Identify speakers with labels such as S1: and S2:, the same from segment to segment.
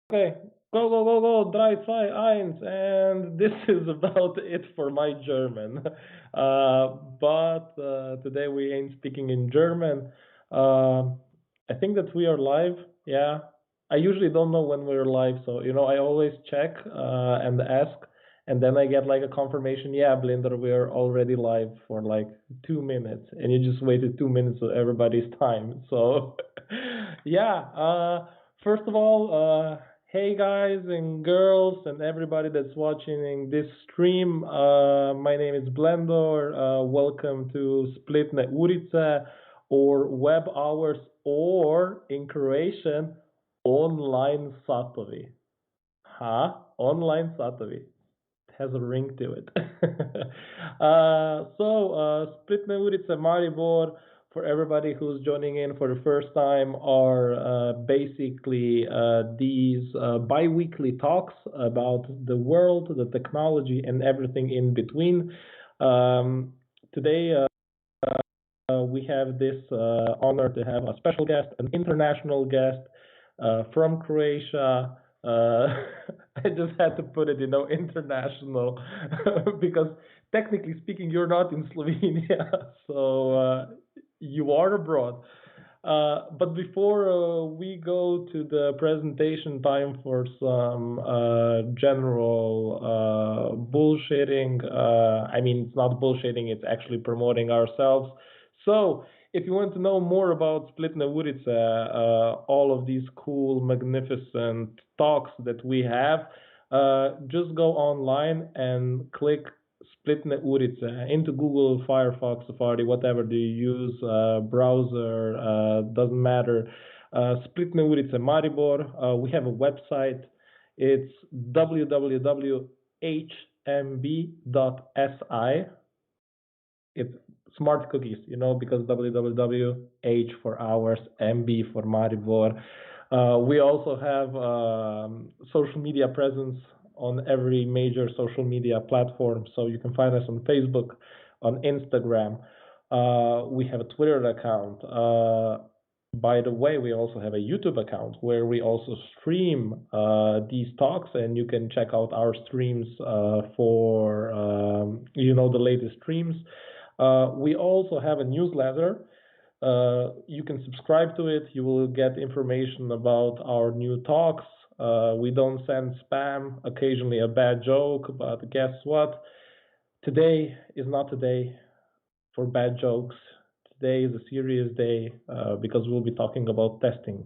S1: Okay, go, 3, 2, 1, and this is about it for my German. But today we ain't speaking in German. I think that we are live. Yeah, I usually don't know when we're live, so I always check and ask, and then I get like a confirmation. Yeah, Blinder, we're already live for like 2 minutes, and you just waited 2 minutes of everybody's time. So, yeah. First of all, hey guys and girls and everybody that's watching this stream. My name is Blendor. Welcome to Spletne urice or web hours, or in Croatian, online satovi. Huh? Online satovi. It has a ring to it. Spletne urice Maribor, for everybody who's joining in for the first time, are basically these bi-weekly talks about the world, the technology, and everything in between. Today, we have this honor to have a special guest, an international guest from Croatia. I just had to put it, international, because technically speaking, you're not in Slovenia, so you are abroad. But before we go to the presentation, time for some general bullshitting. I mean, it's not bullshitting, it's actually promoting ourselves. So, if you want to know more about Spletne urice, all of these cool, magnificent talks that we have, just go online and click Spletne urice into Google, Firefox, Safari, whatever do you use, browser, doesn't matter. Spletne urice Maribor. We have a website. It's www.hmb.si. It's smart cookies, you know, because www, H for hours, MB for Maribor. We also have social media presence on every major social media platform. So you can find us on Facebook, on Instagram. We have a Twitter account. By the way, we also have a YouTube account where we also stream these talks, and you can check out our streams for the latest streams. We also have a newsletter. You can subscribe to it. You will get information about our new talks. We don't send spam, occasionally a bad joke, but guess what? Today is not a day for bad jokes. Today is a serious day because we'll be talking about testing.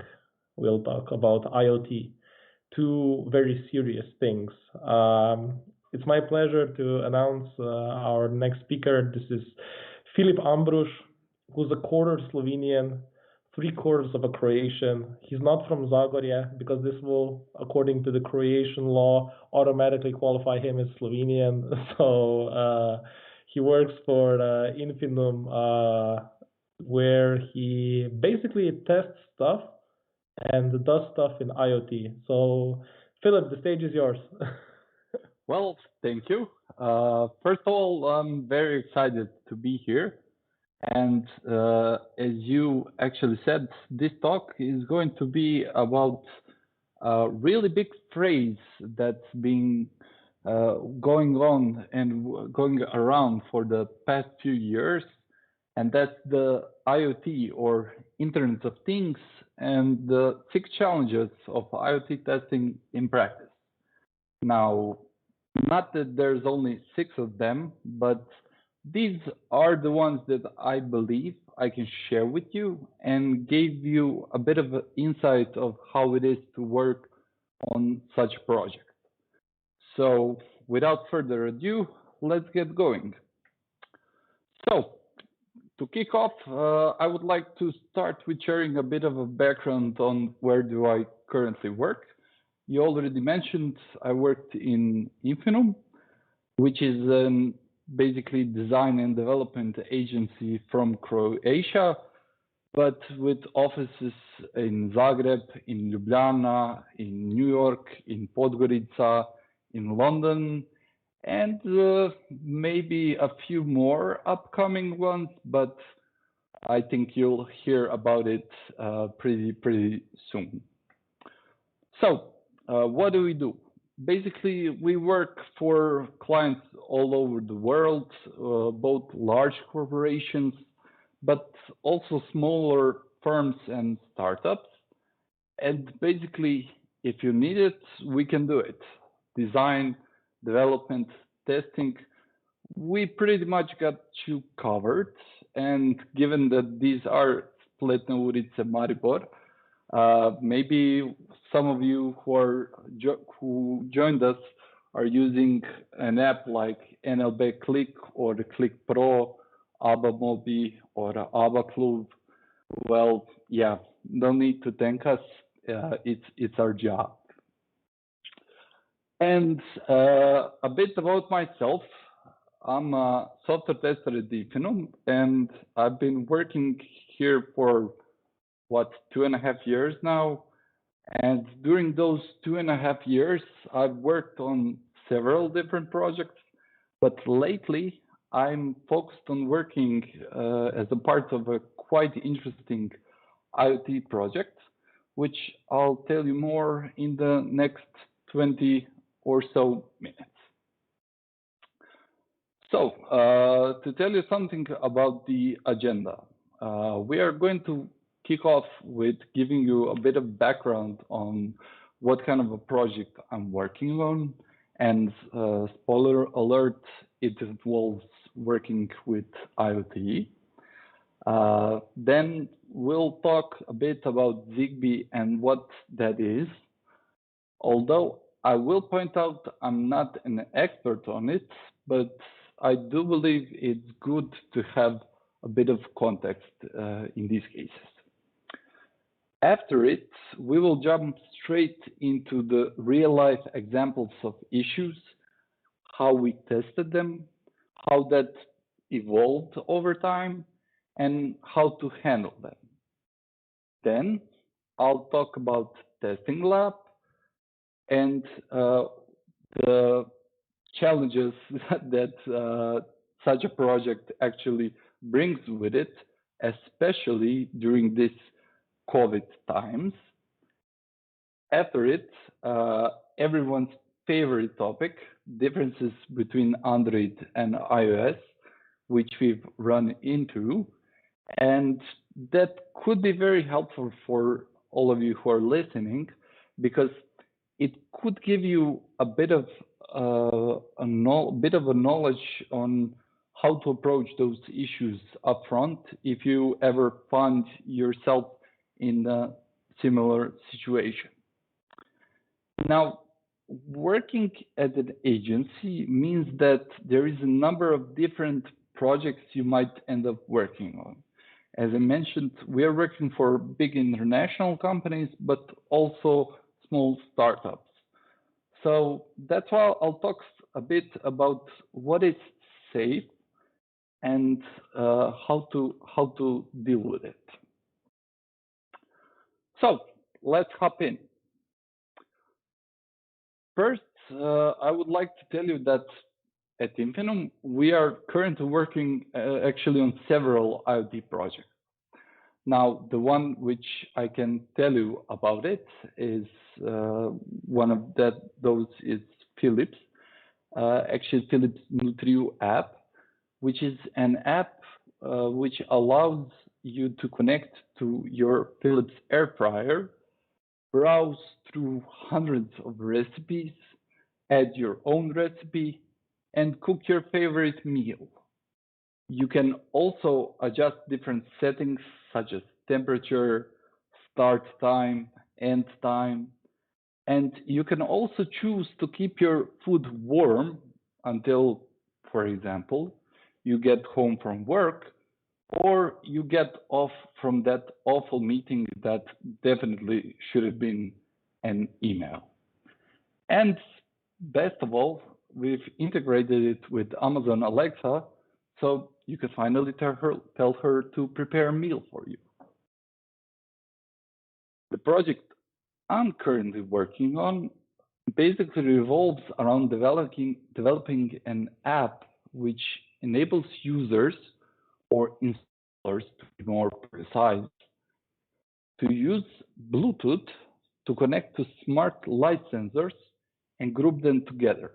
S1: We'll talk about IoT, two very serious things. It's my pleasure to announce our next speaker. This is Filip Ambruš, who's a quarter Slovenian, 3/4 of a Croatian. He's not from Zagorje because this will, according to the Croatian law, automatically qualify him as Slovenian. So he works for Infinum, where he basically tests stuff and does stuff in IoT. So, Filip, the stage is yours.
S2: Well, thank you. First of all, I'm very excited to be here. And as you actually said, this talk is going to be about a really big phrase that's been going on and going around for the past few years, and that's the IoT, or Internet of Things, and the 6 challenges of IoT testing in practice. Now, not that there's only 6 of them, but these are the ones that I believe I can share with you and give you a bit of an insight of how it is to work on such a project. So without further ado, let's get going. So to kick off, I would like to start with sharing a bit of a background on where do I currently work. You already mentioned I worked in Infinum, which is basically design and development agency from Croatia, but with offices in Zagreb, in Ljubljana, in New York, in Podgorica, in London, and maybe a few more upcoming ones, but I think you'll hear about it pretty soon. So what do we do? Basically, we work for clients all over the world, both large corporations, but also smaller firms and startups. And basically, if you need it, we can do it. Design, development, testing, we pretty much got you covered. And given that these are Spletne, urice, Maribor, maybe some of you who joined us are using an app like NLB Click or the Click Pro, ABBA Mobi or ABBA Club. Well, yeah, no need to thank us. It's our job. And a bit about myself. I'm a software tester at Infinum, and I've been working here for 2.5 years now. And during those 2.5 years, I've worked on several different projects, but lately I'm focused on working as a part of a quite interesting IoT project, which I'll tell you more in the next 20 or so minutes. So, to tell you something about the agenda, we are going to kick off with giving you a bit of background on what kind of a project I'm working on, and spoiler alert, it involves working with IoT. Then we'll talk a bit about Zigbee and what that is, although I will point out I'm not an expert on it, but I do believe it's good to have a bit of context in these cases. After it, we will jump straight into the real-life examples of issues, how we tested them, how that evolved over time, and how to handle them. Then I'll talk about testing lab and the challenges that such a project actually brings with it, especially during this COVID times. After it, everyone's favorite topic, differences between Android and iOS, which we've run into, and that could be very helpful for all of you who are listening, because it could give you a bit of a knowledge on how to approach those issues upfront if you ever find yourself in a similar situation. Now, working at an agency means that there is a number of different projects you might end up working on. As I mentioned, we are working for big international companies, but also small startups. So that's why I'll talk a bit about what is safe and how to deal with it. So let's hop in. First, I would like to tell you that at Infinum, we are currently working actually on several IoT projects. Now, the one which I can tell you about it is one of those is Filip's, actually Filip's Nutrio app, which is an app which allows you to connect to your Philips air fryer, browse through hundreds of recipes, add your own recipe, and cook your favorite meal. You can also adjust different settings such as temperature, start time, end time, and you can also choose to keep your food warm until, for example, you get home from work or you get off from that awful meeting that definitely should have been an email. And best of all, we've integrated it with Amazon Alexa, so you can finally tell her to prepare a meal for you. The project I'm currently working on basically revolves around developing an app which enables users, or installers to be more precise, to use Bluetooth to connect to smart light sensors and group them together.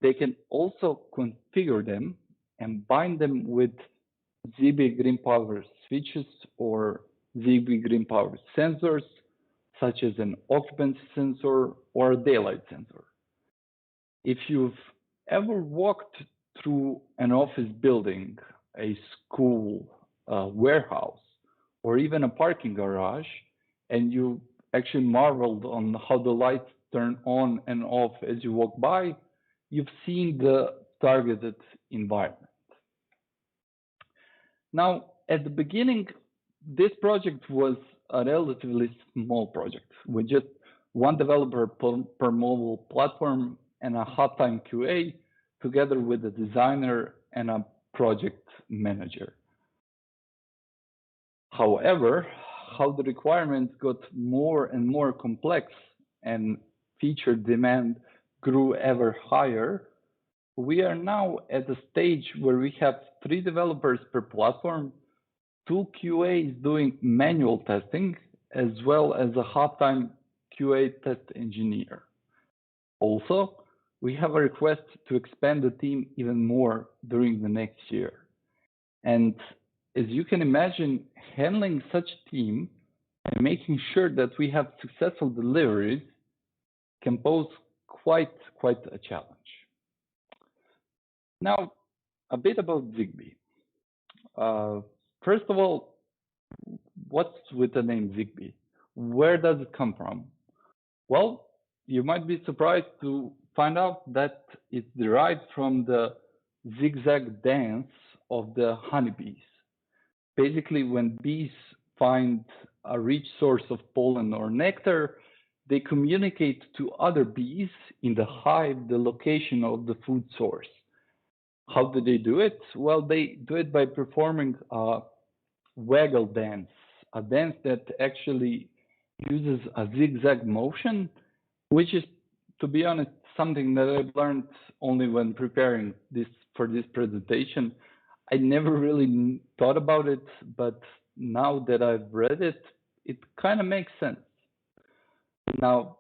S2: They can also configure them and bind them with Zigbee green power switches or Zigbee green power sensors, such as an occupancy sensor or a daylight sensor. If you've ever walked through an office building, a school, a warehouse, or even a parking garage, and you actually marveled on how the lights turn on and off as you walk by, you've seen the targeted environment. Now, at the beginning, this project was a relatively small project with just one developer per mobile platform and a hot-time QA, together with a designer and a project manager. However, how the requirements got more and more complex and feature demand grew ever higher, we are now at a stage where we have 3 developers per platform, 2 QAs doing manual testing, as well as a half-time QA test engineer. Also, we have a request to expand the team even more during the next year. And as you can imagine, handling such a team and making sure that we have successful deliveries can pose quite a challenge. Now, a bit about Zigbee. First of all, what's with the name Zigbee? Where does it come from? Well, you might be surprised to find out that it's derived from the zigzag dance of the honeybees. Basically, when bees find a rich source of pollen or nectar, they communicate to other bees in the hive the location of the food source. How do they do it? Well, they do it by performing a waggle dance, a dance that actually uses a zigzag motion, which is, to be honest, something that I've learned only when preparing for this presentation. I never really thought about it, but now that I've read it, it kind of makes sense. Now,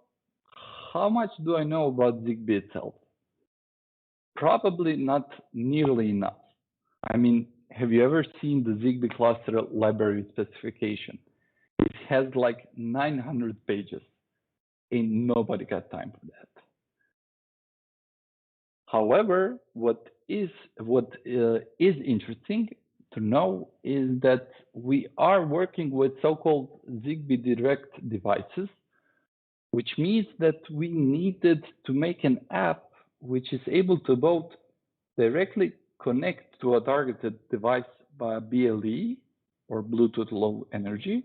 S2: how much do I know about Zigbee itself? Probably not nearly enough. I mean, have you ever seen the Zigbee cluster library specification? It has like 900 pages. Ain't nobody got time for that. However, what is interesting to know is that we are working with so-called Zigbee direct devices, which means that we needed to make an app which is able to both directly connect to a targeted device via BLE or Bluetooth Low Energy,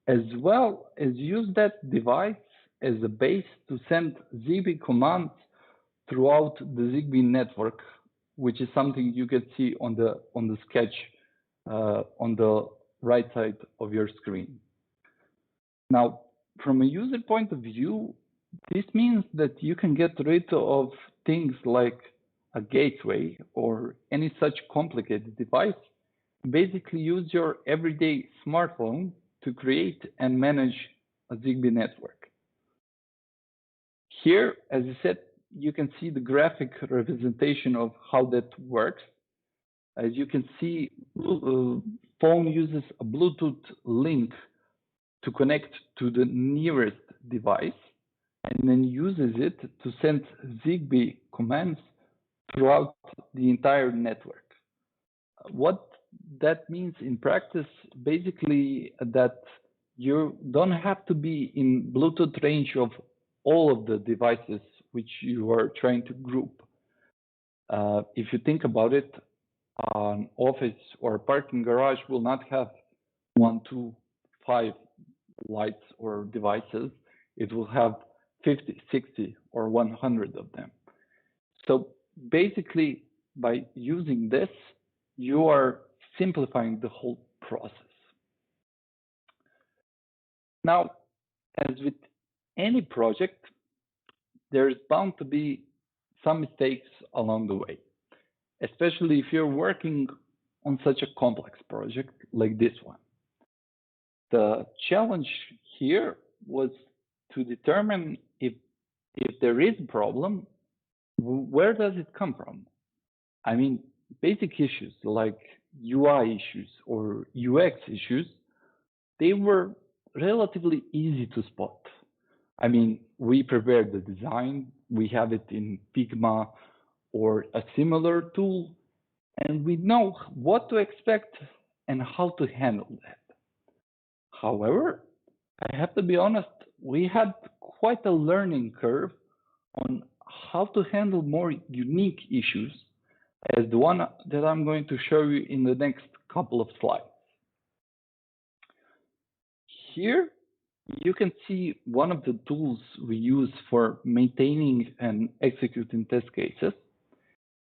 S2: as well as use that device as a base to send Zigbee commands throughout the Zigbee network, which is something you can see on the sketch on the right side of your screen. Now, from a user point of view, this means that you can get rid of things like a gateway or any such complicated device. Basically use your everyday smartphone to create and manage a Zigbee network. Here, as I said, you can see the graphic representation of how that works. As you can see, phone uses a Bluetooth link to connect to the nearest device and then uses it to send Zigbee commands throughout the entire network. What that means in practice, basically that you don't have to be in Bluetooth range of all of the devices which you are trying to group. If you think about it, an office or a parking garage will not have 1, 2, 5 lights or devices. It will have 50, 60, or 100 of them. So basically, by using this, you are simplifying the whole process. Now, as with any project, there's bound to be some mistakes along the way, especially if you're working on such a complex project like this one. The challenge here was to determine if there is a problem, where does it come from? I mean, basic issues like UI issues or UX issues, they were relatively easy to spot. I mean, we prepared the design, we have it in Figma or a similar tool, and we know what to expect and how to handle that. However, I have to be honest, we had quite a learning curve on how to handle more unique issues as the one that I'm going to show you in the next couple of slides. Here, you can see one of the tools we use for maintaining and executing test cases.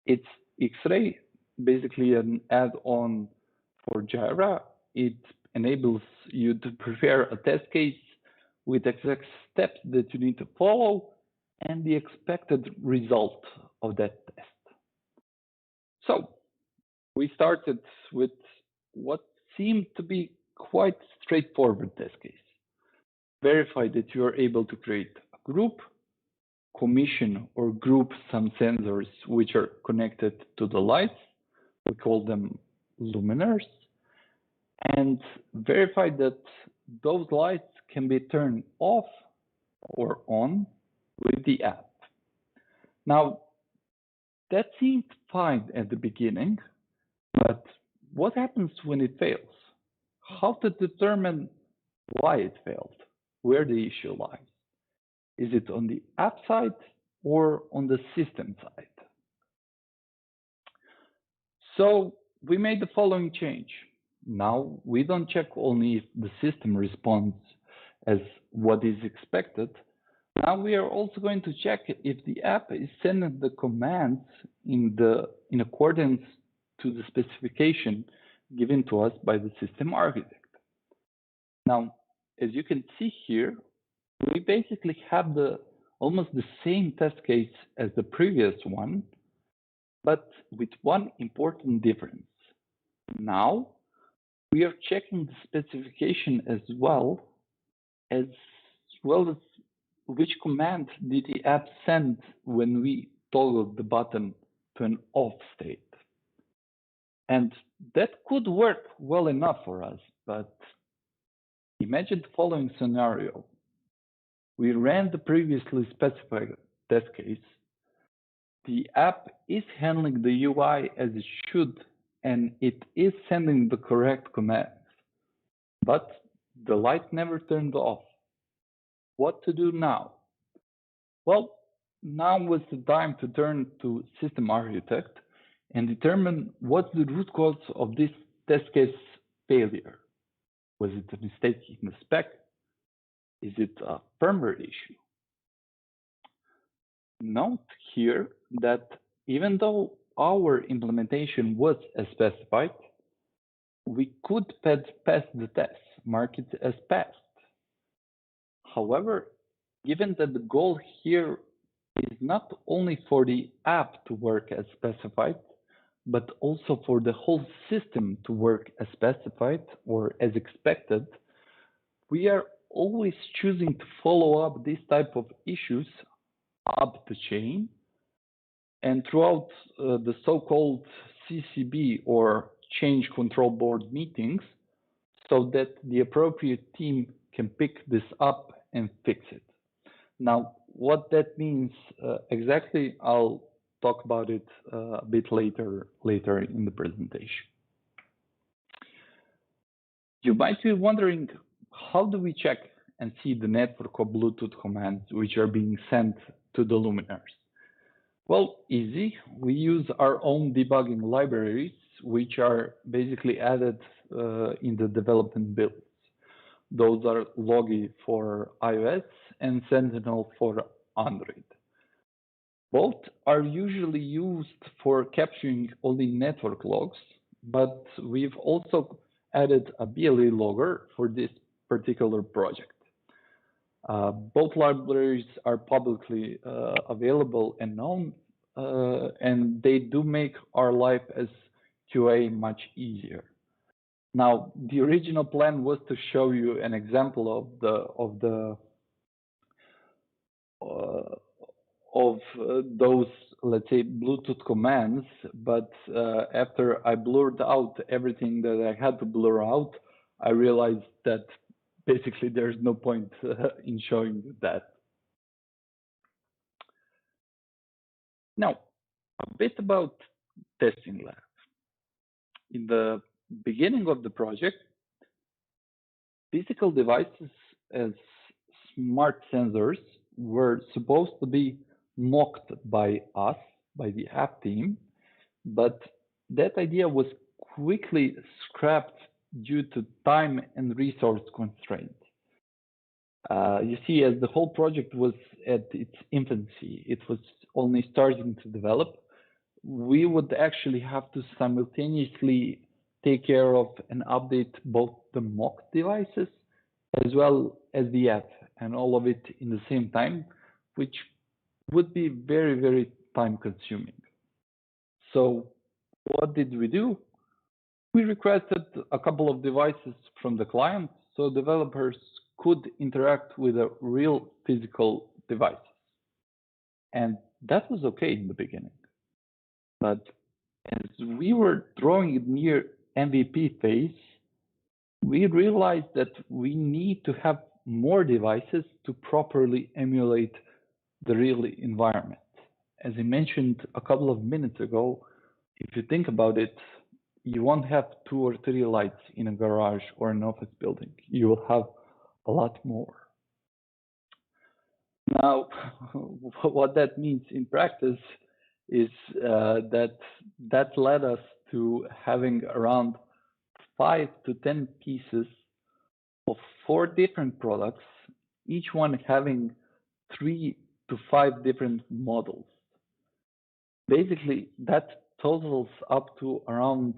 S2: It's X-Ray, basically an add-on for Jira. It enables you to prepare a test case with exact steps that you need to follow and the expected result of that test. So we started with what seemed to be quite straightforward test case. Verify that you are able to create a group, commission or group some sensors which are connected to the lights. We call them luminaires. And verify that those lights can be turned off or on with the app. Now, that seemed fine at the beginning, but what happens when it fails? How to determine why it failed, where the issue lies? Is it on the app side or on the system side? So we made the following change. Now we don't check only if the system responds as what is expected, Now we are also going to check if the app is sending the commands in accordance to the specification given to us by the system architect. Now, as you can see here, we basically have almost the same test case as the previous one, but with one important difference. Now, we are checking the specification as well as which command did the app send when we toggled the button to an off state. And that could work well enough for us, but imagine the following scenario. We ran the previously specified test case. The app is handling the UI as it should, and it is sending the correct commands, but the light never turned off. What to do now? Well, now was the time to turn to system architect and determine what's the root cause of this test case failure. Was it a mistake in the spec? Is it a firmware issue? Note here that even though our implementation was as specified, we could pass the test, mark it as passed. However, given that the goal here is not only for the app to work as specified, but also for the whole system to work as specified or as expected, we are always choosing to follow up this type of issues up the chain and throughout the so-called CCB or change control board meetings, so that the appropriate team can pick this up and fix it. Now, what that means exactly, I'll talk about it a bit later in the presentation. You might be wondering, how do we check and see the network or Bluetooth commands which are being sent to the luminaires? Well, easy. We use our own debugging libraries, which are basically added in the development builds. Those are Logi for iOS and Sentinel for Android. Both are usually used for capturing only network logs, but we've also added a BLE logger for this particular project. Both libraries are publicly available and known, and they do make our life as QA much easier. Now, the original plan was to show you an example of those, let's say, Bluetooth commands, but after I blurred out everything that I had to blur out, I realized that basically there's no point in showing you that. Now, a bit about testing lab. In the beginning of the project, physical devices as smart sensors were supposed to be mocked by us, by the app team, but that idea was quickly scrapped due to time and resource constraints. You see, as the whole project was at its infancy, it was only starting to develop, we would actually have to simultaneously take care of and update both the mock devices as well as the app, and all of it in the same time, which would be very, very time consuming. So what did we do? We requested a couple of devices from the client so developers could interact with a real physical device. And that was okay in the beginning. But as we were drawing it near MVP phase, we realized that we need to have more devices to properly emulate the real environment. As I mentioned a couple of minutes ago, if you think about it, you won't have 2 or 3 lights in a garage or an office building. You will have a lot more. Now, what that means in practice is that led us to having around 5 to 10 pieces of 4 different products, each one having 3 to 5 different models. Basically, that totals up to around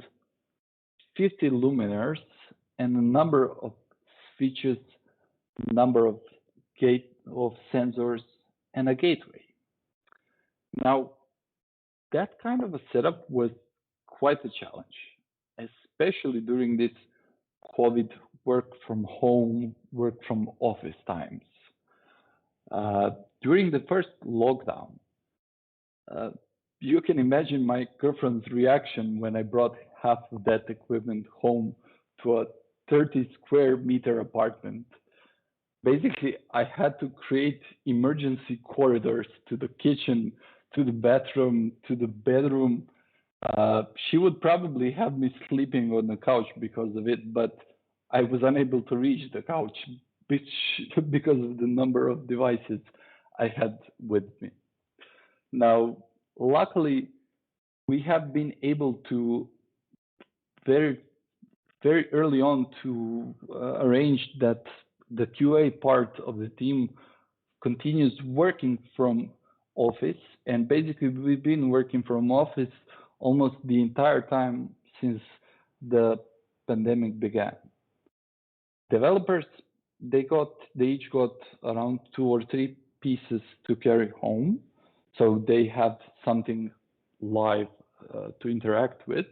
S2: 50 luminaires and a number of switches, number of sensors, and a gateway. Now, that kind of a setup was quite a challenge, especially during this COVID work from home, work from office times. During the first lockdown, you can imagine my girlfriend's reaction when I brought half of that equipment home to a 30 square meter apartment. Basically, I had to create emergency corridors to the kitchen, to the bathroom, to the bedroom. She would probably have me sleeping on the couch because of it, but I was unable to reach the couch because of the number of devices I had with me. Now, luckily, we have been able to very early on to arrange that the QA part of the team continues working from office, and basically we've been working from office almost the entire time since the pandemic began. Developers, they each got around 2 or 3 pieces to carry home, so they have something live to interact with.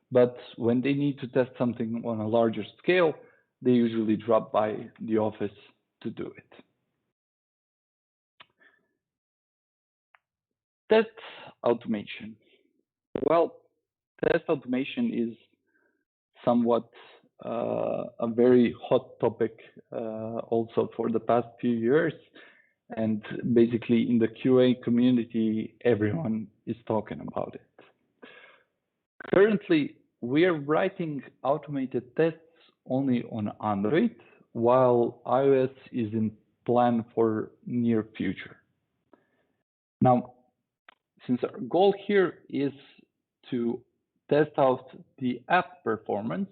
S2: But when they need to test something on a larger scale, they usually drop by the office to do it. Test automation. Well, test automation is somewhat a very hot topic also for the past few years. And basically in the QA community, everyone is talking about it. Currently, we are writing automated tests only on Android, while iOS is in plan for near future. Now, since our goal here is to test out the app performance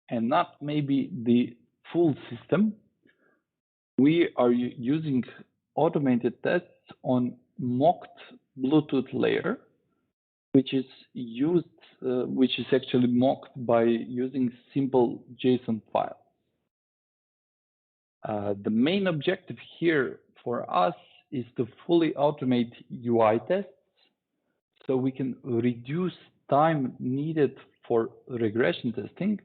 S2: and not maybe the full system, we are using automated tests on mocked Bluetooth layer, which is actually mocked by using simple JSON files. The main objective here for us is to fully automate UI tests so we can reduce time needed for regression testing,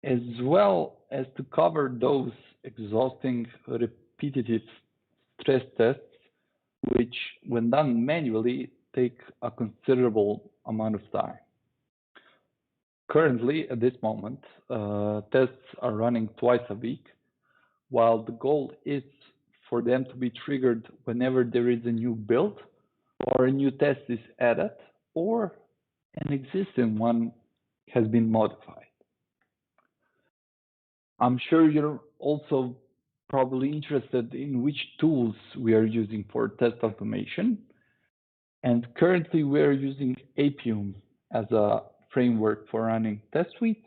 S2: as well as to cover those exhausting repetitive stress tests, which when done manually take a considerable amount of time. Currently, at this moment, tests are running twice a week, while the goal is for them to be triggered whenever there is a new build or a new test is added or an existing one has been modified. I'm sure you're also probably interested in which tools we are using for test automation. And currently we're using Appium as a framework for running test suites,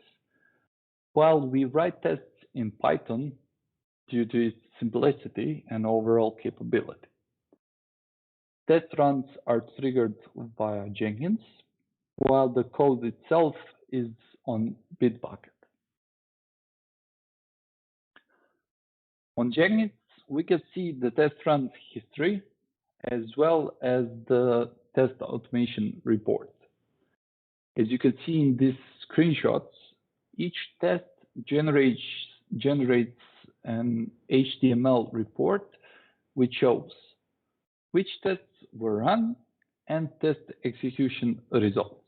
S2: while we write tests in Python due to its simplicity and overall capability. Test runs are triggered via Jenkins, while the code itself is on Bitbucket. On Jenkins, we can see the test runs history as well as the test automation report. As you can see in these screenshots, each test generates an HTML report which shows which tests were run and test execution results.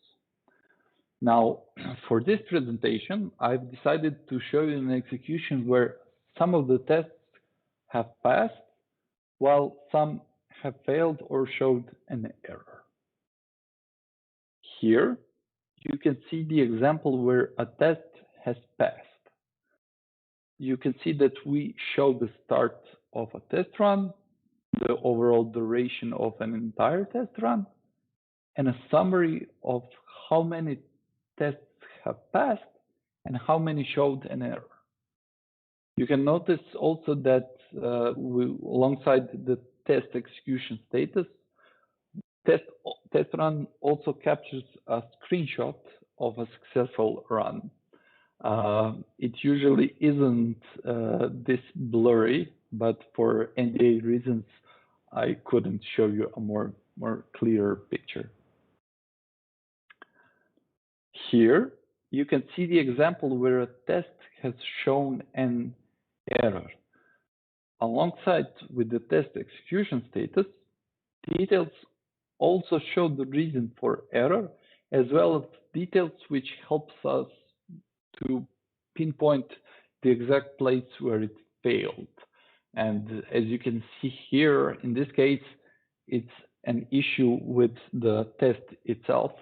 S2: Now, for this presentation, I've decided to show you an execution where some of the tests have passed, while some have failed or showed an error. Here, you can see the example where a test has passed. You can see that we show the start of a test run, the overall duration of an entire test run, and a summary of how many tests have passed and how many showed an error. You can notice also that alongside the test execution status, test run also captures a screenshot of a successful run. It usually isn't this blurry, but for NDA reasons, I couldn't show you a more clear picture. Here, you can see the example where a test has shown an error. Alongside with the test execution status, details also show the reason for error, as well as details which helps us to pinpoint the exact place where it failed. And as you can see here, in this case, it's an issue with the test itself,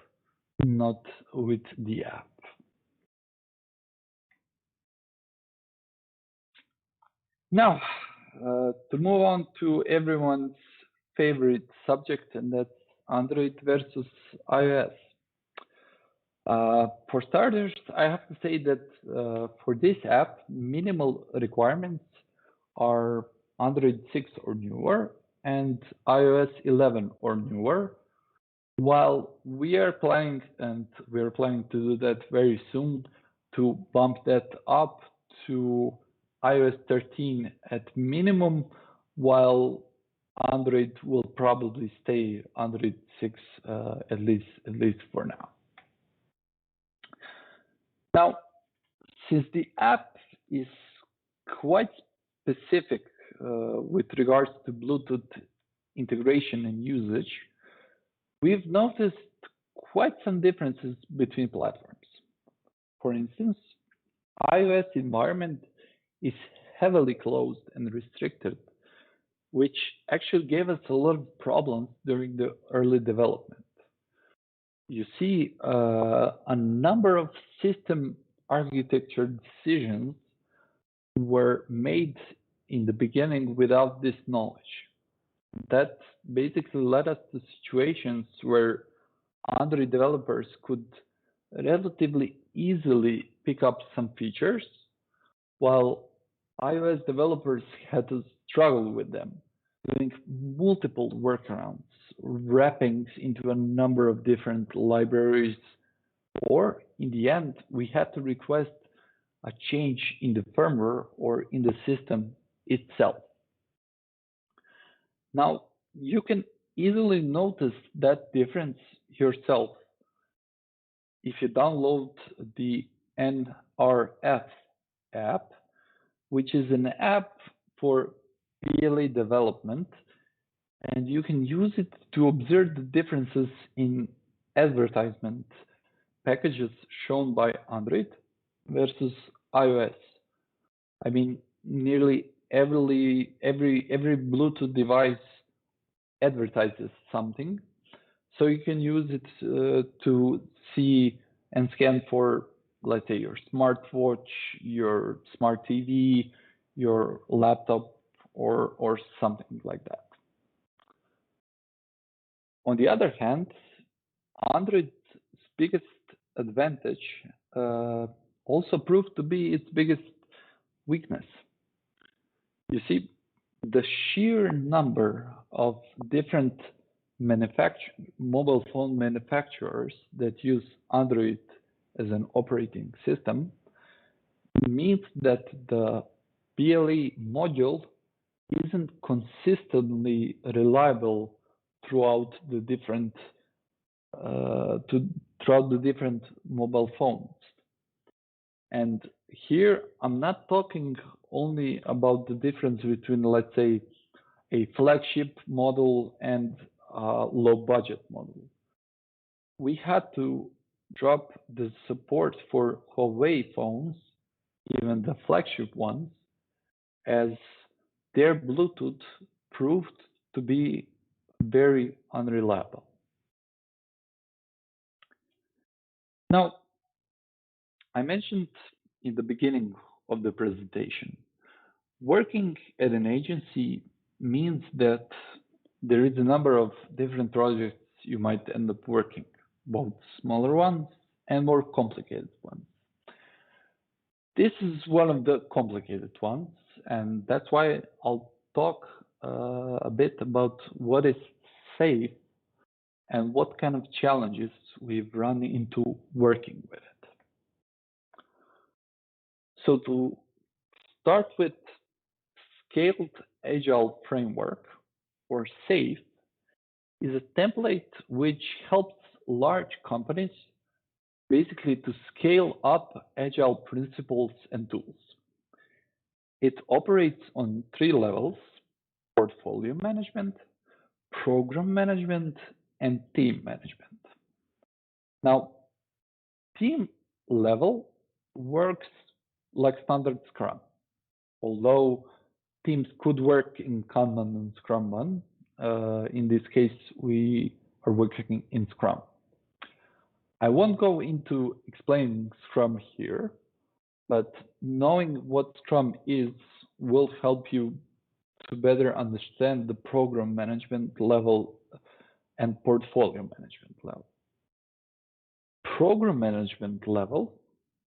S2: not with the app. Now, to move on to everyone's favorite subject, and that's Android versus iOS. For starters, I have to say that for this app, minimal requirements are Android 6 or newer and iOS 11 or newer, while we are planning to do that very soon, to bump that up to iOS 13 at minimum, while Android will probably stay Android 6 at least for now. Now, since the app is quite specific with regards to Bluetooth integration and usage, we've noticed quite some differences between platforms. For instance, iOS environment is heavily closed and restricted, which actually gave us a lot of problems during the early development. You see, a number of system architecture decisions were made in the beginning without this knowledge. That basically led us to situations where Android developers could relatively easily pick up some features, while iOS developers had to struggle with them, doing multiple workarounds, wrappings into a number of different libraries, or in the end, we had to request a change in the firmware or in the system itself. Now, you can easily notice that difference yourself if you download the NRF app, which is an app for PLA development, and you can use it to observe the differences in advertisement packages shown by Android versus iOS. I mean, nearly every Bluetooth device advertises something, so you can use it to see and scan for, let's say, your smartwatch, your smart TV, your laptop, or something like that. On the other hand, Android's biggest advantage also proved to be its biggest weakness. You see, the sheer number of different mobile phone manufacturers that use Android as an operating system means that the PLA module isn't consistently reliable throughout the different mobile phones. And here I'm not talking only about the difference between, let's say, a flagship model and a low budget model. We had to drop the support for Huawei phones, even the flagship ones, as their Bluetooth proved to be very unreliable. Now, I mentioned in the beginning of the presentation, working at an agency means that there is a number of different projects you might end up working, both smaller ones and more complicated ones. This is one of the complicated ones, and that's why I'll talk a bit about what is safe and what kind of challenges we've run into working with it. So to start with, Scaled Agile Framework, or SAFe, is a template which helps large companies basically to scale up agile principles and tools. It operates on 3 levels: portfolio management, program management, and team management. Now, team level works like standard Scrum, although teams could work in Kanban and Scrumban. In this case, we are working in Scrum. I won't go into explaining Scrum here, but knowing what Scrum is will help you to better understand the program management level and portfolio management level. Program management level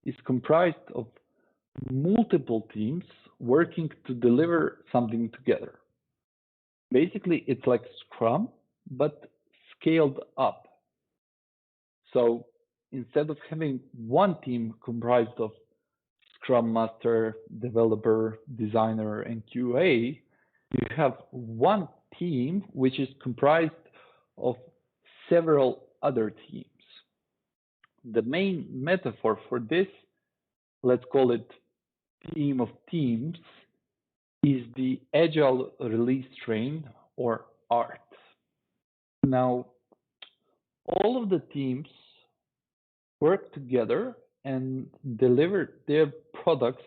S2: is comprised of multiple teams working to deliver something together. Basically, it's like Scrum, but scaled up. So instead of having one team comprised of Scrum Master, developer, designer, and QA, you have one team which is comprised of several other teams. The main metaphor for this, let's call it team of teams, is the agile release train, or ART. Now, all of the teams work together and deliver their products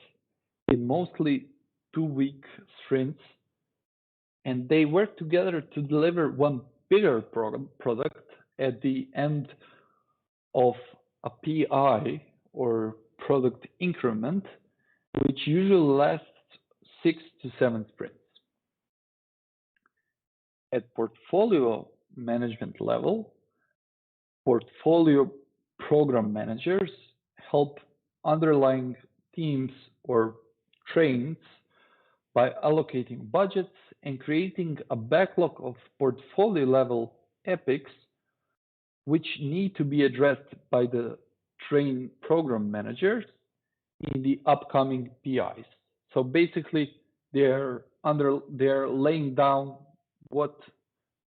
S2: in mostly 2-week sprints, and they work together to deliver one bigger product at the end of a PI, or product increment, which usually lasts 6 to 7 sprints. At portfolio management level, portfolio program managers help underlying teams or trains by allocating budgets and creating a backlog of portfolio level epics which need to be addressed by the train program managers in the upcoming PIs. So basically, they're laying down what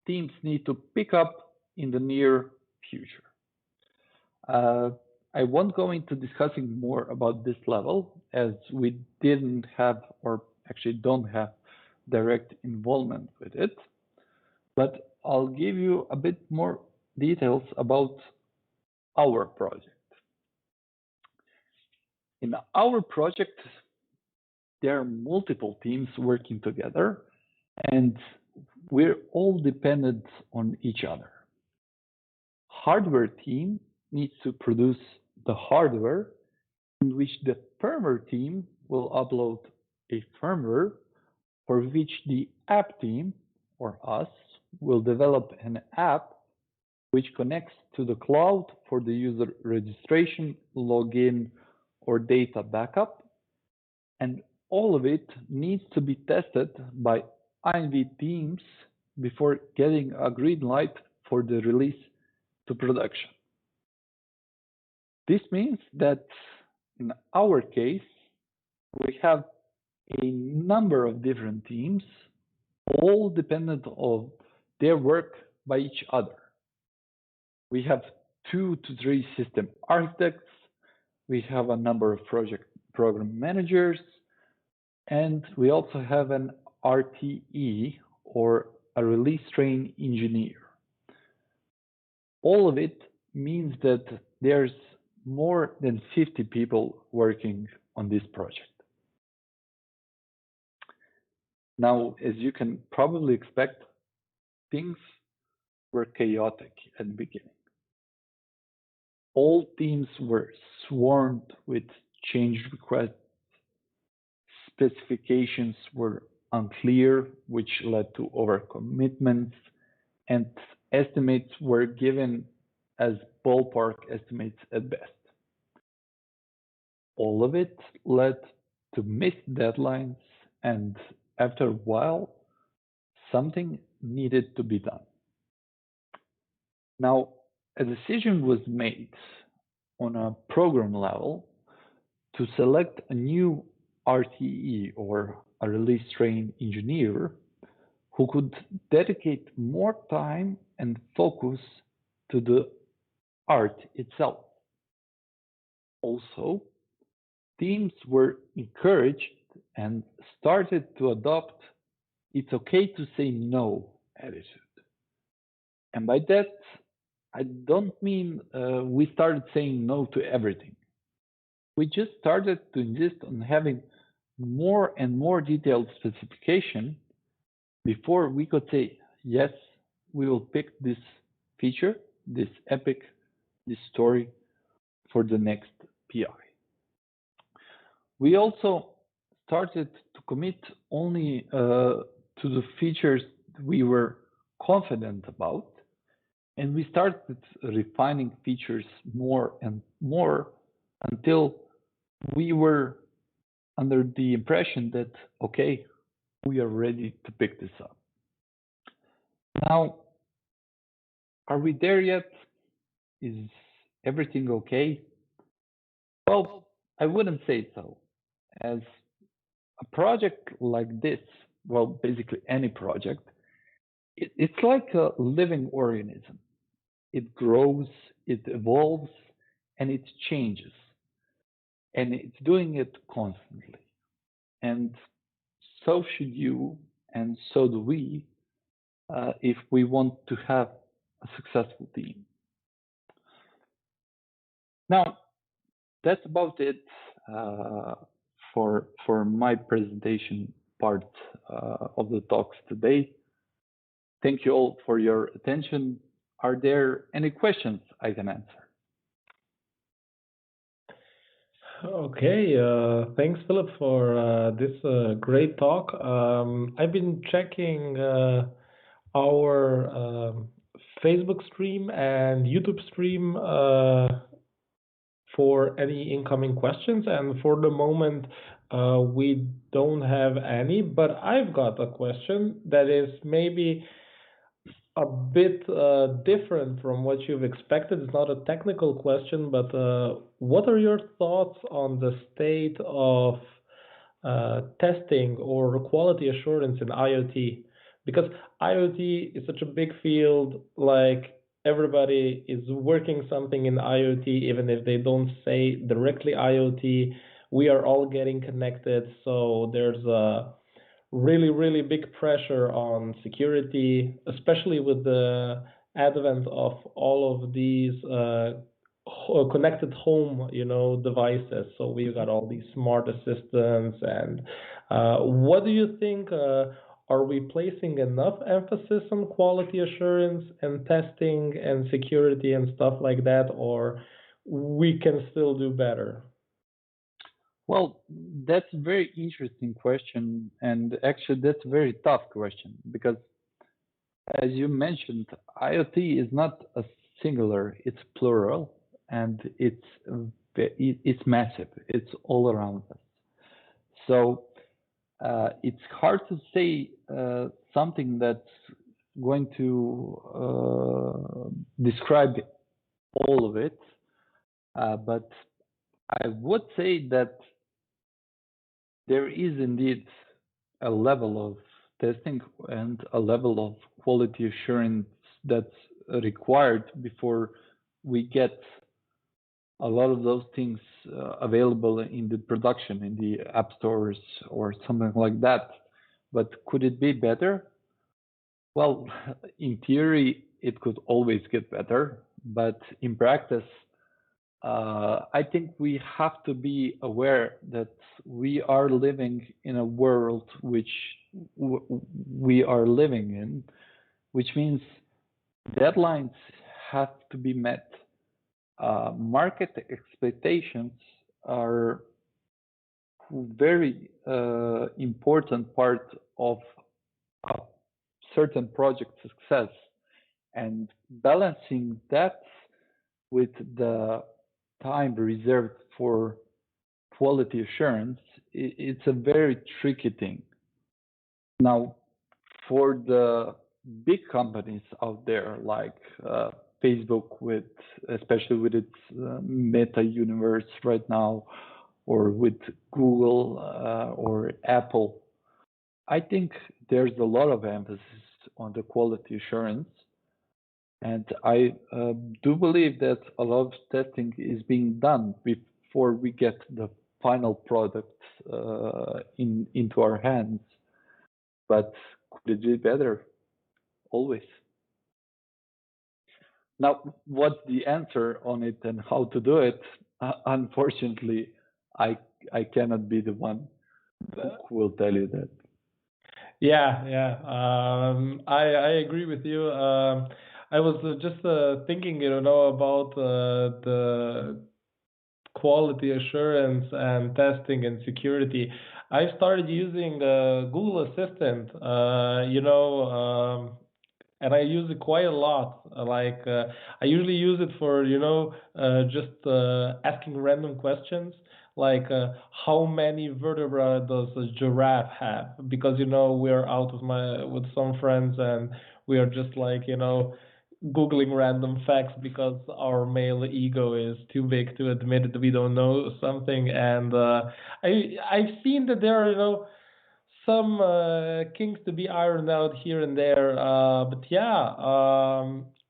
S2: teams need to pick up in the near future. I won't go into discussing more about this level, as we didn't have, or actually don't have, direct involvement with it, but I'll give you a bit more details about our project. In our project, there are multiple teams working together, and we're all dependent on each other. Hardware team needs to produce the hardware, in which the firmware team will upload a firmware for which the app team, or us, will develop an app which connects to the cloud for the user registration, login, or data backup. And all of it needs to be tested by INV teams before getting a green light for the release to production. This means that in our case, we have a number of different teams, all dependent on their work by each other. We have 2 to 3 system architects, we have a number of project program managers, and we also have an RTE, or a release train engineer. All of it means that there's more than 50 people working on this project. Now, as you can probably expect, things were chaotic at the beginning. All teams were swarmed with change requests. Specifications were unclear, which led to overcommitments, and estimates were given as ballpark estimates at best. All of it led to missed deadlines and after a while, something needed to be done. Now, a decision was made on a program level to select a new RTE, or a release train engineer, who could dedicate more time and focus to the art itself. Also, teams were encouraged and started to adopt "it's okay to say no" attitude. And by that, I don't mean we started saying no to everything. We just started to insist on having more and more detailed specification before we could say, yes, we will pick this feature, this epic, this story for the next PI. We also started to commit only to the features we were confident about, and we started refining features more and more until we were under the impression that, okay, we are ready to pick this up. Now, are we there yet? Is everything okay? Well, I wouldn't say so. As a project like this, well, basically any project, it's like a living organism. It grows, it evolves, and it changes. And it's doing it constantly. And so should you, and so do we, if we want to have a successful team. Now, that's about it for my presentation part of the talks today. Thank you all for your attention. Are there any questions I can answer?
S1: Okay, thanks, Philip, for this great talk. I've been checking our Facebook stream and YouTube stream for any incoming questions, and for the moment, we don't have any, but I've got a question that is maybe a bit different from what you've expected. It's not a technical question, but what are your thoughts on the state of testing or quality assurance in IoT? Because IoT is such a big field, like everybody is working something in IoT, even if they don't say directly IoT. We are all getting connected, so there's a really big pressure on security, especially with the advent of all of these connected home, devices. So we've got all these smart assistants, and what do you think? Are we placing enough emphasis on quality assurance and testing and security and stuff like that, or we can still do better?
S2: Well, that's a very interesting question, and actually that's a very tough question, because as you mentioned, IoT is not a singular, it's plural, and it's massive, it's all around us. So it's hard to say something that's going to describe all of it, but I would say that there is indeed a level of testing and a level of quality assurance that's required before we get a lot of those things available in the production, in the app stores or something like that. But could it be better? Well, in theory, it could always get better, but in practice, I think we have to be aware that we are living in a world which we are living in, which means deadlines have to be met. Market expectations are very important part of a certain project success, and balancing that with the time reserved for quality assurance, it's a very tricky thing. Now, for the big companies out there, like Facebook, especially with its meta universe right now, or with Google or Apple, I think there's a lot of emphasis on the quality assurance. And I do believe that a lot of testing is being done before we get the final product into our hands. But could it be better? Always. Now, what's the answer on it and how to do it? Unfortunately, I cannot be the one who will tell you that.
S1: Yeah. I agree with you. I was just thinking, about the quality assurance and testing and security. I started using Google Assistant, and I use it quite a lot. I usually use it for, just asking random questions, like how many vertebrae does a giraffe have? Because, we're out with some friends and we are just like, Googling random facts because our male ego is too big to admit that we don't know something. And I've seen that there are, some kinks to be ironed out here and there. But yeah,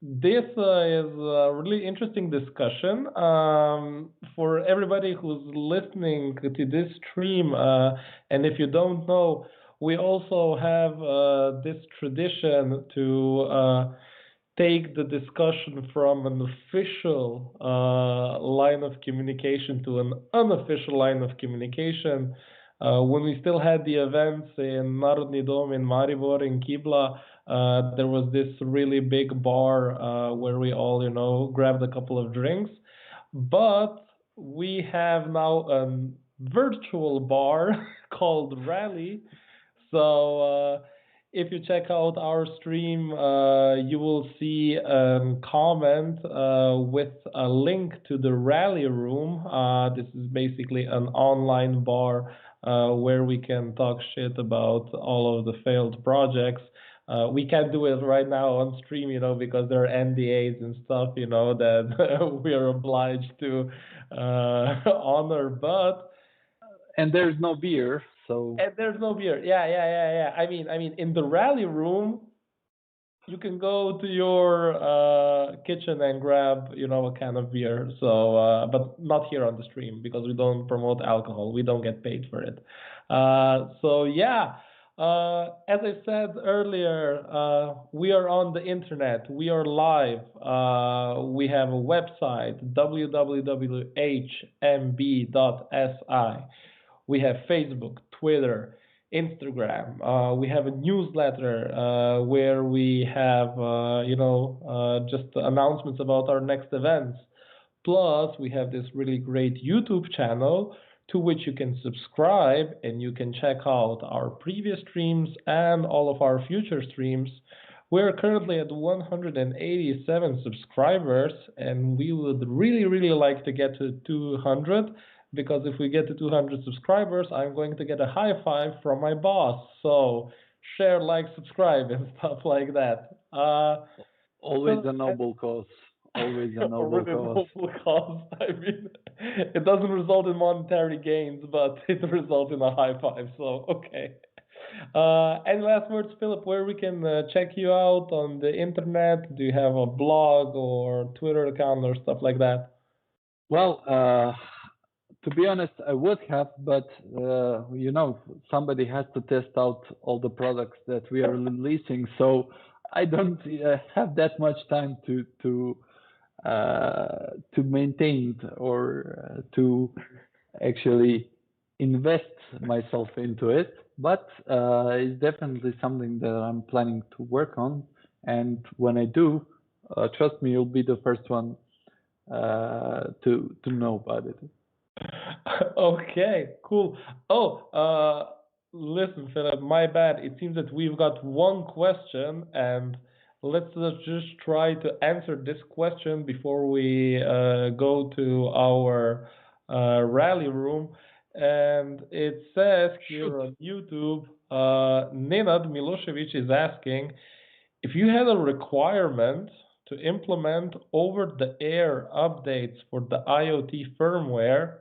S1: this is a really interesting discussion for everybody who's listening to this stream. And if you don't know, we also have this tradition to take the discussion from an official line of communication to an unofficial line of communication. When we still had the events in Narodni Dom in Maribor in Kibla, there was this really big bar where we all, grabbed a couple of drinks. But we have now a virtual bar called Rally. So if you check out our stream, you will see a comment with a link to the Rally Room. This is basically an online bar where we can talk shit about all of the failed projects. We can't do it right now on stream, because there are NDAs and stuff, that we are obliged to honor. But
S2: and there's no beer, so.
S1: And there's no beer. Yeah. I mean, in the Rally Room, you can go to your kitchen and grab, a can of beer. So, but not here on the stream because we don't promote alcohol. We don't get paid for it. So yeah, as I said earlier, we are on the internet. We are live. We have a website, www.hmb.si. We have Facebook, Twitter, Instagram. We have a newsletter where we have, just announcements about our next events. Plus, we have this really great YouTube channel to which you can subscribe and you can check out our previous streams and all of our future streams. We're currently at 187 subscribers, and we would really, really like to get to 200. Because if we get to 200 subscribers, I'm going to get a high five from my boss. So share, like, subscribe, and stuff like that.
S2: Always a noble cause. Always a noble cause.
S1: Noble cause. I mean, it doesn't result in monetary gains, but it results in a high five. So okay. Any last words, Philip? Where we can check you out on the internet? Do you have a blog or Twitter account or stuff like that?
S2: Well, to be honest, I would have, but somebody has to test out all the products that we are releasing. So I don't have that much time to maintain or to actually invest myself into it. But it's definitely something that I'm planning to work on. And when I do, trust me, you'll be the first one to know about it.
S1: Okay, cool. Oh, listen, Philip, my bad. It seems that we've got one question, and let's just try to answer this question before we go to our rally room. And it says here on YouTube, Nenad Milosevic is asking if you had a requirement to implement over-the-air updates for the IoT firmware,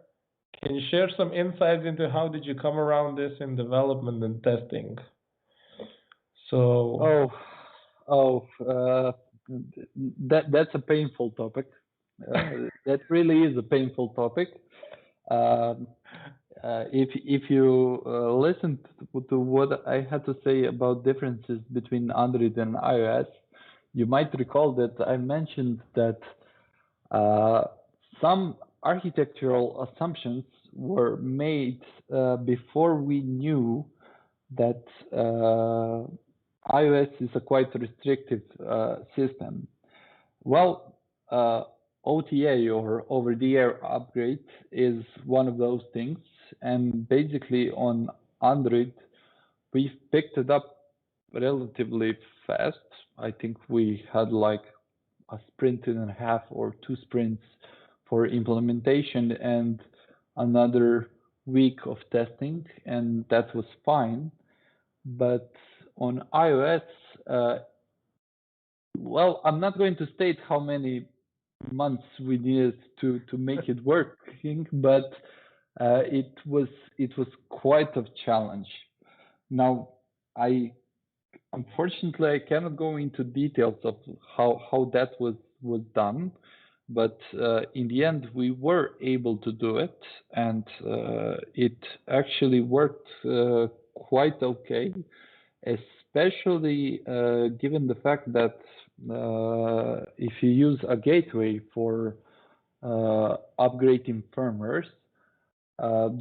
S1: can you share some insights into how did you come around this in development and testing? So,
S2: that's a painful topic. That really is a painful topic. If you listen to what I had to say about differences between Android and iOS, you might recall that I mentioned that some architectural assumptions were made before we knew that iOS is a quite restrictive system. Well, OTA or over-the-air upgrade is one of those things, and basically on Android, we picked it up relatively fast. I think we had like a sprint and a half or 2 sprints for implementation and another week of testing, and that was fine. But on iOS, well, I'm not going to state how many months we needed to make it working, but it was quite a challenge. Now, unfortunately I cannot go into details of how that was done, but in the end we were able to do it, and it actually worked quite okay, especially given the fact that if you use a gateway for upgrading firmwares,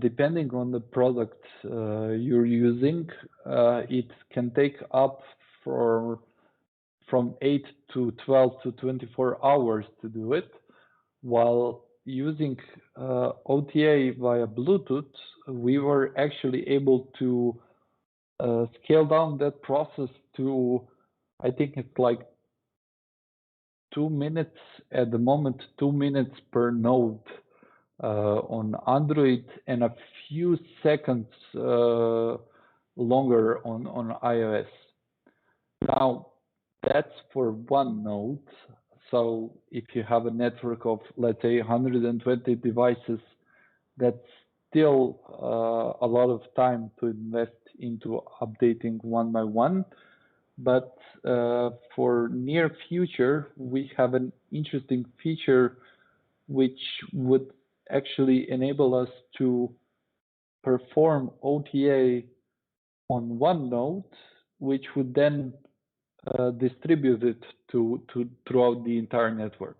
S2: depending on the product you're using, it can take up from 8 to 12 to 24 hours to do it, while using OTA via Bluetooth, we were actually able to scale down that process to, I think it's like 2 minutes at the moment, 2 minutes per node on Android, and a few seconds longer on iOS. Now, that's for one node. So if you have a network of, let's say, 120 devices, that's still a lot of time to invest into updating one by one. But for near future, we have an interesting feature which would actually enable us to perform OTA on one node, which would then distribute it throughout the entire network.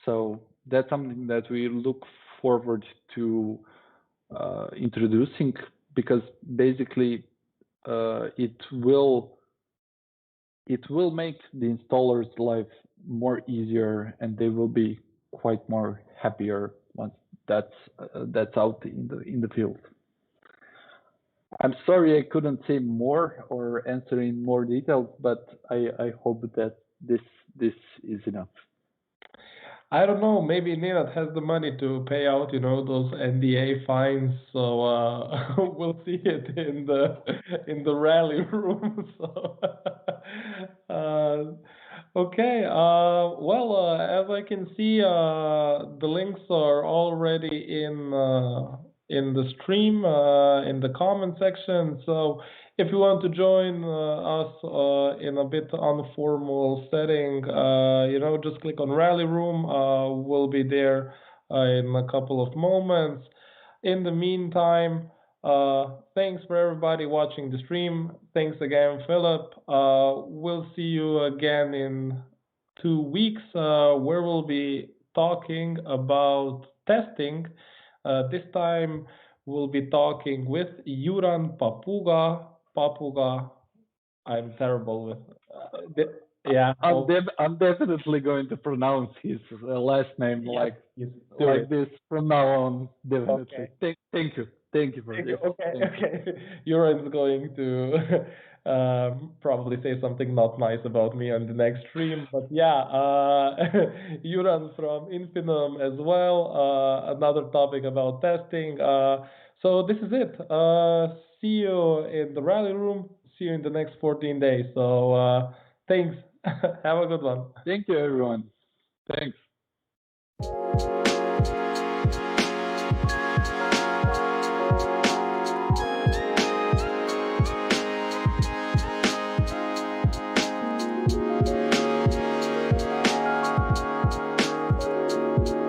S2: So that's something that we look forward to introducing, because basically it will make the installer's life more easier, and they will be quite more happier once that's out in the field. I'm sorry I couldn't say more or answer in more details, but I hope that this is enough.
S1: I don't know, maybe Nenad has the money to pay out, those NDA fines, so we'll see it in the rally room. So okay, well, as I can see, the links are already in the stream, in the comment section. So if you want to join us in a bit informal setting, just click on Rally Room. We'll be there in a couple of moments. In the meantime, thanks for everybody watching the stream. Thanks again, Filip. We'll see you again in 2 weeks, where we'll be talking about testing. This time we'll be talking with Juran Papuga. I'm terrible with yeah.
S2: I'm definitely going to pronounce his last name like this from now on. Definitely. Okay. Thank you. Thank you for this.
S1: Okay. Juran's going to probably say something not nice about me on the next stream, but yeah, Juran from Infinum as well. Another topic about testing. So this is it. See you in the rally room. See you in the next 14 days. So thanks. Have a good one.
S2: Thank you, everyone. Thanks.